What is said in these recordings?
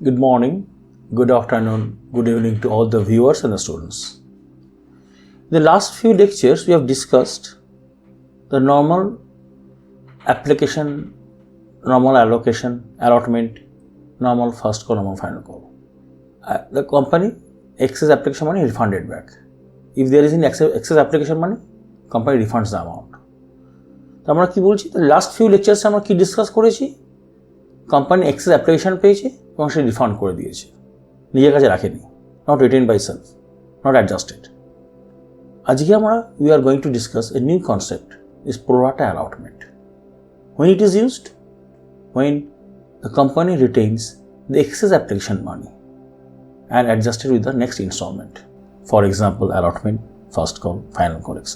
Good morning, good afternoon, good evening to all the viewers and the students. In the last few lectures, we have discussed the normal application, normal allocation, allotment, normal first call, normal final call. The company excess application money refunded back. If there is any excess application money, company refunds the amount. তো আমরা কি বলছি, last few লেকচার্সে আমরা কি discuss করেছি, company access application পেয়েছে এবং সে refund করে দিয়েছে, নিজের কাছে রাখেনি, not written by self, not adjusted. আজকে আমরা we are going to discuss a new concept is pro-rata allotment. When it is used, when the company retains the excess application money and adjusted with the next installment, for example allotment, first call, final call, etc.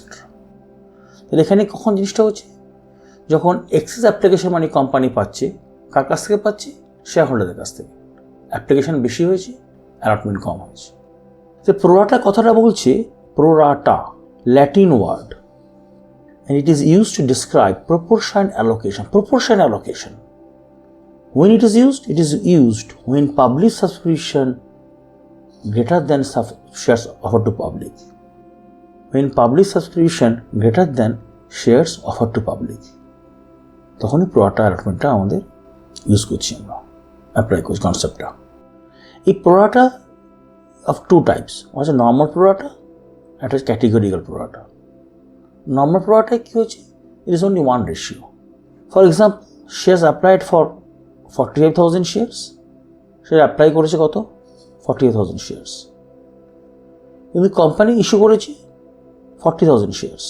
তাহলে এখানে কখন জিনিসটা হচ্ছে, যখন access application মানি company পাচ্ছে, কার কাছ থেকে পাচ্ছে? শেয়ার হোল্ডারদের কাছ থেকে। অ্যাপ্লিকেশন বেশি হয়েছে, অ্যালটমেন্ট কম হয়েছে। তো প্রোরাটা কথাটা বলছে pro rata, Latin word, and it is used to describe proportion allocation. Proportion allocation. When it is used when public subscription greater than shares offered to public. When public subscription greater than shares offered to public. তখনই প্রোরাটা অ্যালটমেন্টটা আমাদের use করছি, আমরা apply করছি কনসেপ্টটা। এই প্রোরাটা of two types, হচ্ছে normal প্রোরাটা, একটা হচ্ছে ক্যাটেগরিক্যাল প্রোরাটা। নর্মাল প্রোরাটায় কী হচ্ছে, it is only one ratio. For example, shares applied for 45,000 shares, say apply করেছে কত? 45,000 শেয়ার্স। কিন্তু কোম্পানি ইস্যু করেছে 40,000 শেয়ার্স।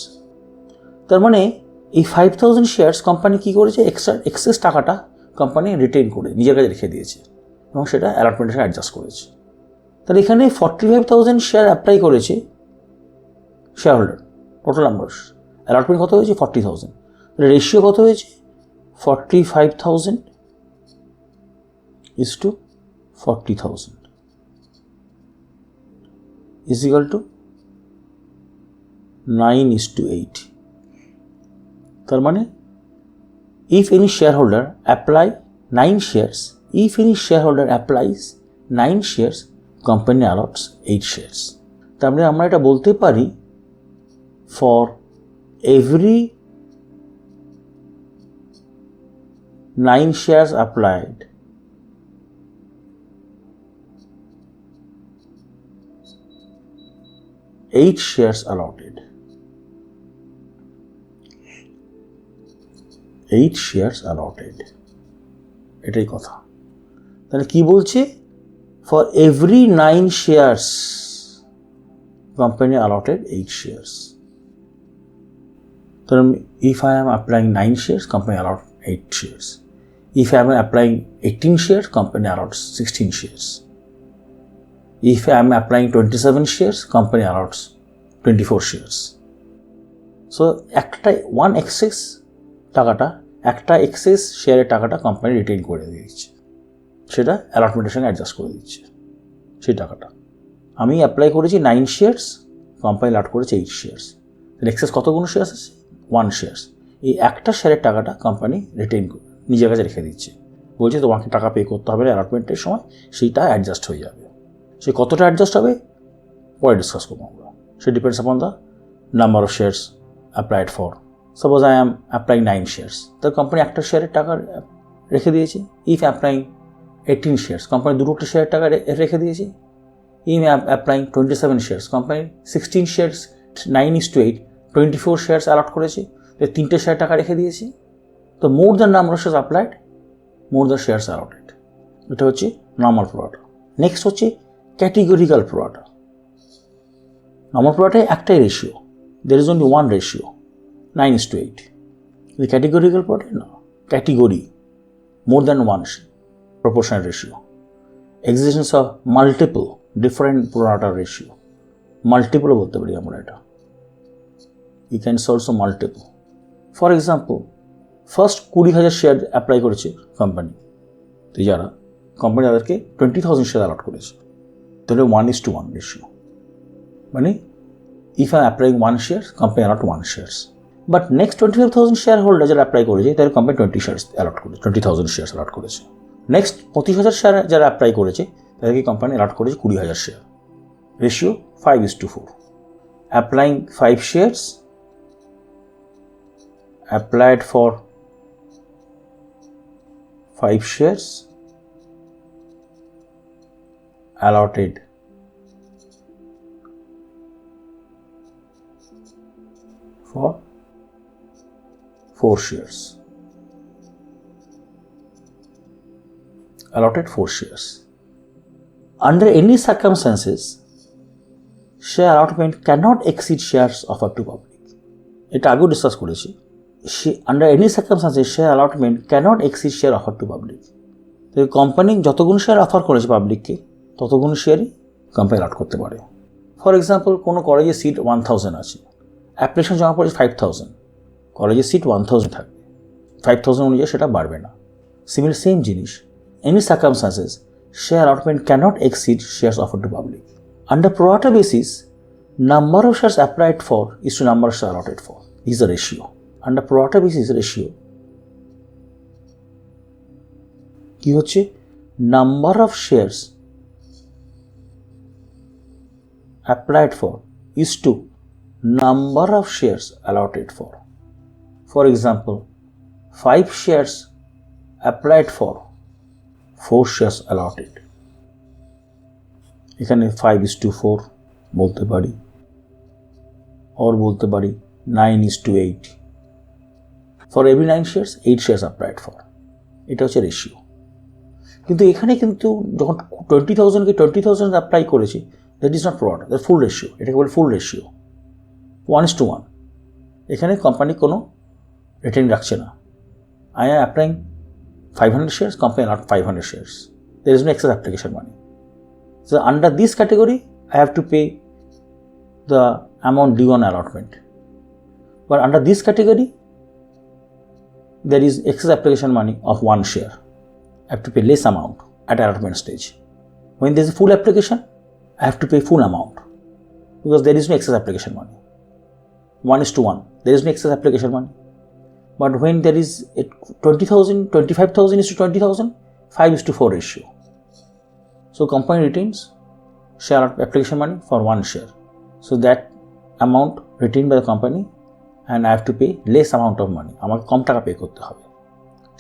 তার মানে এই 5,000 শেয়ার্স কোম্পানি কী করেছে, এক্সেস টাকাটা কোম্পানি রিটেইন করে নিজের কাছে রেখে দিয়েছে এবং সেটা অ্যালটমেন্টের সাথে অ্যাডজাস্ট করেছে। তাহলে এখানে 45,000 শেয়ার অ্যাপ্লাই করেছে share holder, total number allotment কত হয়েছে? 40,000। তাহলে রেশিও কত হয়েছে? 45,000 is to 40,000 is equal to 9:8. তার মানে if any shareholder apply 9 shares, if any shareholder applies 9 shares, company allots 8 shares. তার মানে আমরা এটা বলতে পারি, for every 9 shares applied, 8 shares allotted. 8 shares allotted, এটাই কথা। তাহলে কি বলছে, for every 9 shares company allotted 8 shares. তাহলে if I am applying 9 shares, company allot 8 shares. If I am applying 18 shares, company allots 16 shares. If I am applying 27 shares, company allots 24 shares. So একটা one excess টাকাটা, একটা access শেয়ারের টাকাটা company retain করে দিয়েছে, সেটা অ্যালটমেন্টের সঙ্গে অ্যাডজাস্ট করে দিচ্ছে। সেই টাকাটা আমি অ্যাপ্লাই করেছি 9 শেয়ার্স, কোম্পানি অ্যালট করেছে 8 শেয়ার্স। তাহলে এক্সেস কতগুলো শেয়ার্স আছে? 1 শেয়ার্স। এই একটা শেয়ারের টাকাটা কোম্পানি রিটেইন করে নিজের কাছে রেখে দিচ্ছে, বলছে তোমাকে টাকা পে করতে হবে অ্যালটমেন্টের সময়, সেইটা অ্যাডজাস্ট হয়ে যাবে। সে কতটা অ্যাডজাস্ট হবে পরে ডিসকাস করবো আমরা। সে depends upon the number of shares applied for. Suppose I am applying 9 shares, তার কোম্পানি একটা শেয়ারের টাকা রেখে দিয়েছে। ইফ অ্যাপ্লাইং 18 শেয়ার্স, কোম্পানি দুটো শেয়ারের টাকা রেখে দিয়েছে। If applying 27 shares, company 16 shares, 9:8, 24 shares allot করেছে, তিনটে শেয়ার টাকা রেখে দিয়েছে। তো more than number of shares applied, more the shares allotted. এটা হচ্ছে নর্মাল প্রোরাটা। নেক্সট হচ্ছে ক্যাটেগরিক্যাল প্রোরাটা। নর্মাল প্রোরাটায় একটাই ratio, there is only one ratio, 9:8. The categorical pro rata না, category, more than one proportional ratio. Existence of multiple different prorata ratio. Multiple বলতে পারি আমরা এটা। You can also multiple. For example, first 20,000 share apply করেছে company, তো যারা company তাদেরকে 20,000 share a lot করেছে, তাহলে 1:1 রেশিও। মানে if I am applying 1 shares, company allot 1 shares. But next 25,000 shareholder যারা অ্যাপ্লাই করেছে তাদের কোম্পানি 20 shares allot করেছে, 20,000 shares allot করেছে। নেক্সট 25,000 শেয়ার যারা অ্যাপ্লাই করেছে তাদেরকে কোম্পানি অ্যালট করেছে 20,000 share. Ratio 5:4। Applying 5 shares, applied for 5 shares, allotted for 4 shares. Allotted 4 shares. Under any circumstances, share allotment cannot exceed shares offered to public. এটা আগেও discuss করেছি। Under any circumstances, share allotment cannot exceed share offered to public. তো company যতগুলো share offer করেছে পাবলিককে ততগুলো শেয়ারই company a lot করতে পারে। For example, কোনো কলেজে সিট 1000 আছে, অ্যাপ্লিকেশন জমা পড়েছে 5000, কলেজে সিট 1000 থাকবে, 5000 অনুযায়ী সেটা বাড়বে না। সিমিলার সেম জিনিস, any circumstances, share allotment cannot exceed shares offered to public. Under pro-rata basis, number of shares applied for is to number of shares allotted for. This is a ratio. Under pro-rata basis ratio কি হচ্ছে, number of shares applied for is to number of shares allotted for. For example, 5 shares applied for, 4 shares allotted. এখানে 5:4 বলতে পারি, or বলতে পারি 9:8. For every 9 shares, 8 shares applied for. এটা হচ্ছে ratio. কিন্তু এখানে কিন্তু যখন 20,000কে 20,000 অ্যাপ্লাই করেছি, that is not pro-rata, that full ratio. এটাকে বলে ফুল রেশিও, 1:1। এখানে কোম্পানি কোনো রিটেন রাখছে না। I am applying 500 shares, company allot 500 shares. There is no excess application money. So under this category, I have to pay the amount due on allotment. But under this category, there is excess application money of 1 share. I have to pay less amount at allotment stage. When there is a full application, I have to pay full amount because there is no excess application money. 1:1, there is no excess application money. But when there is a 20,000, 25,000 is to 20,000, 5:4 ratio. So company retains share application money for 1 share. So that amount retained by the company, and I have to pay less amount of money. আমাকে কম টাকা pay করতে হবে।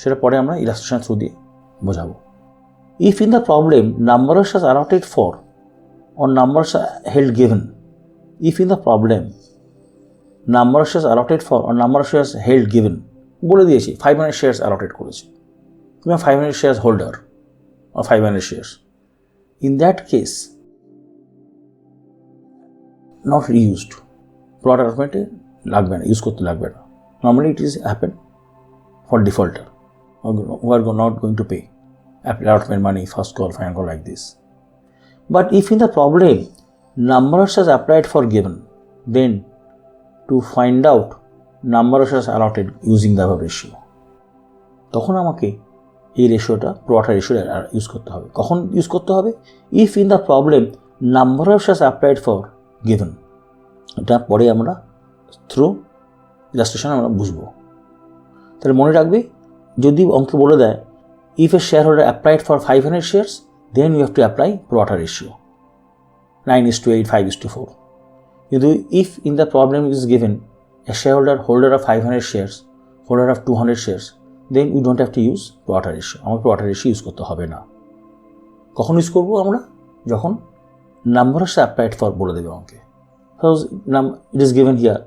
সেটা পরে আমরা illustration through দিয়ে বোঝাবো। If in the problem number of shares allotted for or number of shares held given, if in the problem number of shares allotted for or number of shares held given, বলে দিয়েছি 500 shares allotted করেছি, তুমি 500 shares holder or 500 shares. In that case, not reused, pro-rata allotment লাগবে না, use করতে লাগবে না। Normally it is happen for defaulter who are not going to pay allotment money, first call, final call like this. But if in the problem number of shares applied for given, then to find out number of shares allotted using the above ratio, তখন আমাকে এই রেশিওটা pro-rata ratio use করতে হবে। কখন use করতে হবে? If in the problem number of shares applied for given. এটা পরে আমরা থ্রু ইলাস্ট্রেশন আমরা বুঝবো। তাহলে মনে রাখবে, যদি অঙ্কে বলে দেয় if A share holder applied for 500 shares, then you have to apply pro-rata ratio 9:8, 5:4. কিন্তু if in the problem is given a shareholder holder of 500 shares, holder of 200 shares, then we don't have to use pro-rata ratio. আমার pro-rata ratio use করতে হবে না। কখন use করবো আমরা? যখন number of share applied for বলে দেবে অঙ্কে। Suppose it is given here,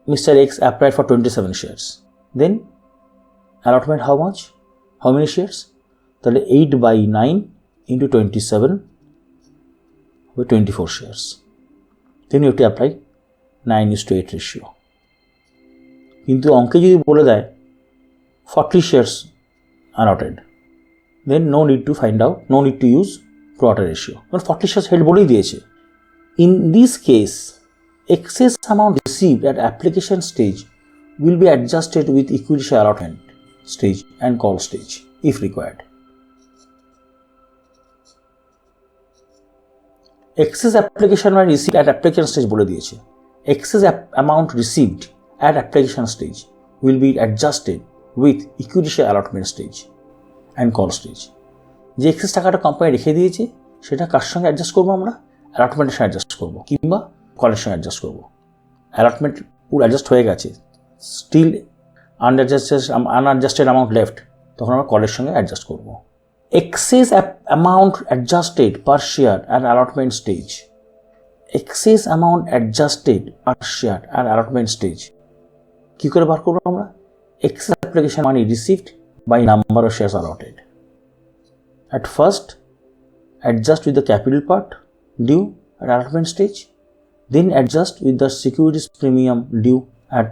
Mr. X applied for 27 shares. Then allotment how much? How many shares? তাহলে 8/9 into 27 with 24 shares. Then you have to apply 9:8 ratio. কিন্তু অঙ্কে যদি বলে দেয় 40 shares allotted, then no need to find out, no need to use pro-rata ratio. কারণ 40 shares held বলেই দিয়েছে। In this case, excess amount received at application stage will be adjusted with equity share allotment stage and call stage if required. Excess application amount received at application stage বলে দিয়েছে। Excess amount received at application stage will be adjusted with equity share allotment stage and call stage. যে access টাকাটা company রেখে দিয়েছে সেটা কার সঙ্গে adjust করবো আমরা? অ্যালটমেন্টের সঙ্গে অ্যাডজাস্ট করবো কিংবা কলের সঙ্গে অ্যাডজাস্ট করবো। অ্যালটমেন্ট পুরো অ্যাডজাস্ট হয়ে গেছে, স্টিল আনঅ্যাডজাস্টেড অ্যামাউন্ট লেফট, তখন আমরা কলের সঙ্গে অ্যাডজাস্ট করবো। Excess amount adjusted per share at allotment stage. Excess amount adjusted per share at allotment stage কী করে বার করবো আমরা? Excess application money received by number of shares allotted. At first, adjust with the capital part due at allotment stage, then adjust with the securities premium due at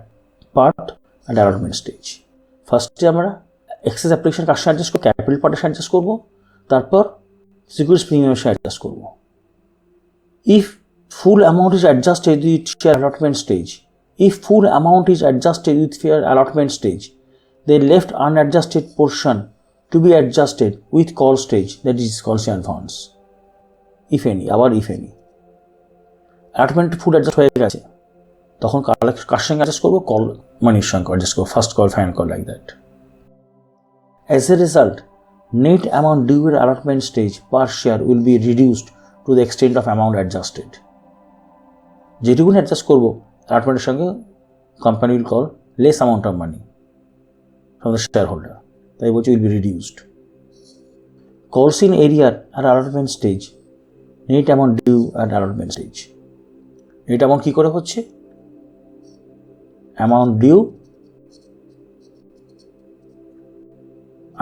part at allotment stage. First আমরা excess application কার সাথে adjust করব? Capital পার্টের সাথে adjust করব, তারপর securities প্রিমিয়ামের সাথে adjust করব। If full amount is adjusted with share allotment stage, if full amount is adjusted with share allotment stage, the left unadjusted portion to be adjusted with call stage, that is called share funds, if any, আবার if any. allotment full adjust হয়ে গেছে, তখন কার সঙ্গে adjust করবো? Call মানির সঙ্গে adjust করবো, first call, final call, like that. As a result, net amount due at allotment stage per share will be reduced to the extent of amount adjusted. যেটুকুন adjust করবো allotmenটের সঙ্গে company will call less amount of money from the shareholder, তাই বলছে will be reduced. Calls in area at allotment stage, net amount due at allotment stage. net amount কি করে হচ্ছে? amount due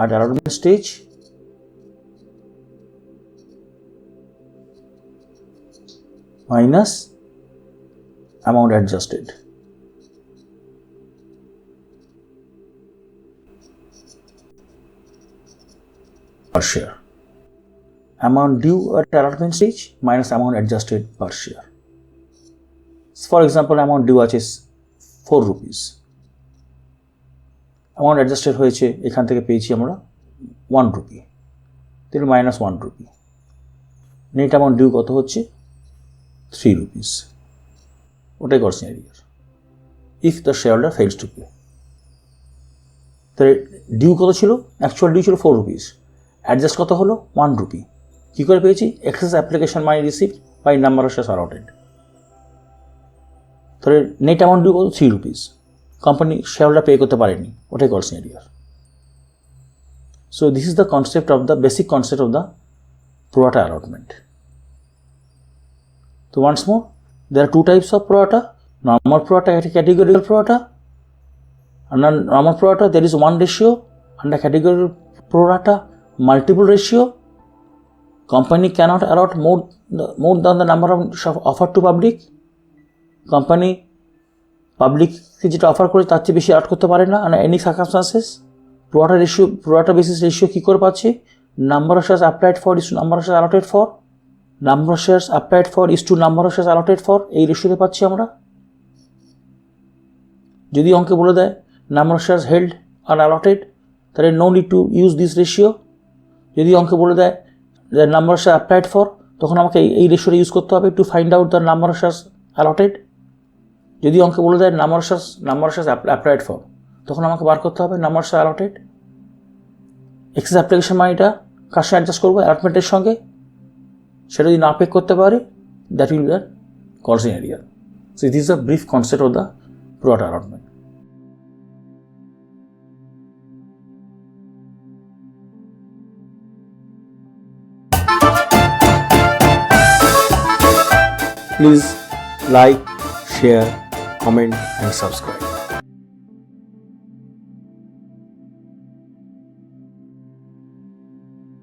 at allotment stage minus amount adjusted. Per share. Amount due at allotment stage minus amount adjusted per share. For example, amount due আছে 4 rupees. Amount adjusted হয়েছে, এখান থেকে পেয়েছি আমরা 1 rupee, তাহলে minus 1 rupee. Net amount due কত হচ্ছে? 3 rupees. ওটাই করছেন এরিয়ার। If the shareholder fails to pay, তাহলে ডিউ কত ছিল? অ্যাকচুয়াল ডিউ ছিল 4 rupees, অ্যাডজাস্ট কত হলো? 1 rupee. কী করে পেয়েছি? Excess application money received by number of shares allotted. তাহলে নেট অ্যামাউন্ট ডিউ কত? 3 rupees. কোম্পানি শেয়ারহোল্ডার পে করতে পারেনি, ওটাই করছেন এরিয়ার। So this is the concept of the basic concept of the pro-rata allotment. So once more, there are two types of pro-rata: normal pro-rata and categorical pro-rata. Under normal pro-rata there is one ratio, under categorical pro-rata multiple ratio. Company cannot allot more than the number of offered to public. Company পাবলিককে যেটা offer করে তার চেয়ে বেশি add করতে পারে না under any circumstances. pro-rata basis ratio কী করে পাচ্ছে? Number of shares applied for is to number of shares allotted for, number of shares applied for is to number of shares allotted for, এই রেশিওতে পাচ্ছি আমরা। যদি অঙ্কে বলে দেয় নাম্বার অফ শেয়ার্স হেল্ড আর allotted, তাহলে no need to use this ratio. যদি অঙ্কে বলে দেয় number of share applied for, তখন আমাকে এই রেশিওটা ইউজ করতে হবে to find out the number of shares allotted। যদি অঙ্কে বলে দেয় number of shares applied for, তখন আমাকে বার করতে হবে number of share allotted। Excess application মানিটা কার সঙ্গে অ্যাডজাস্ট করবো? অ্যালটমেন্টের সঙ্গে। সেটা যদি না পে করতে পারে, that will be the calls in arrear. So this is a brief concept of the pro-rata allotment. Please like, share, comment and subscribe.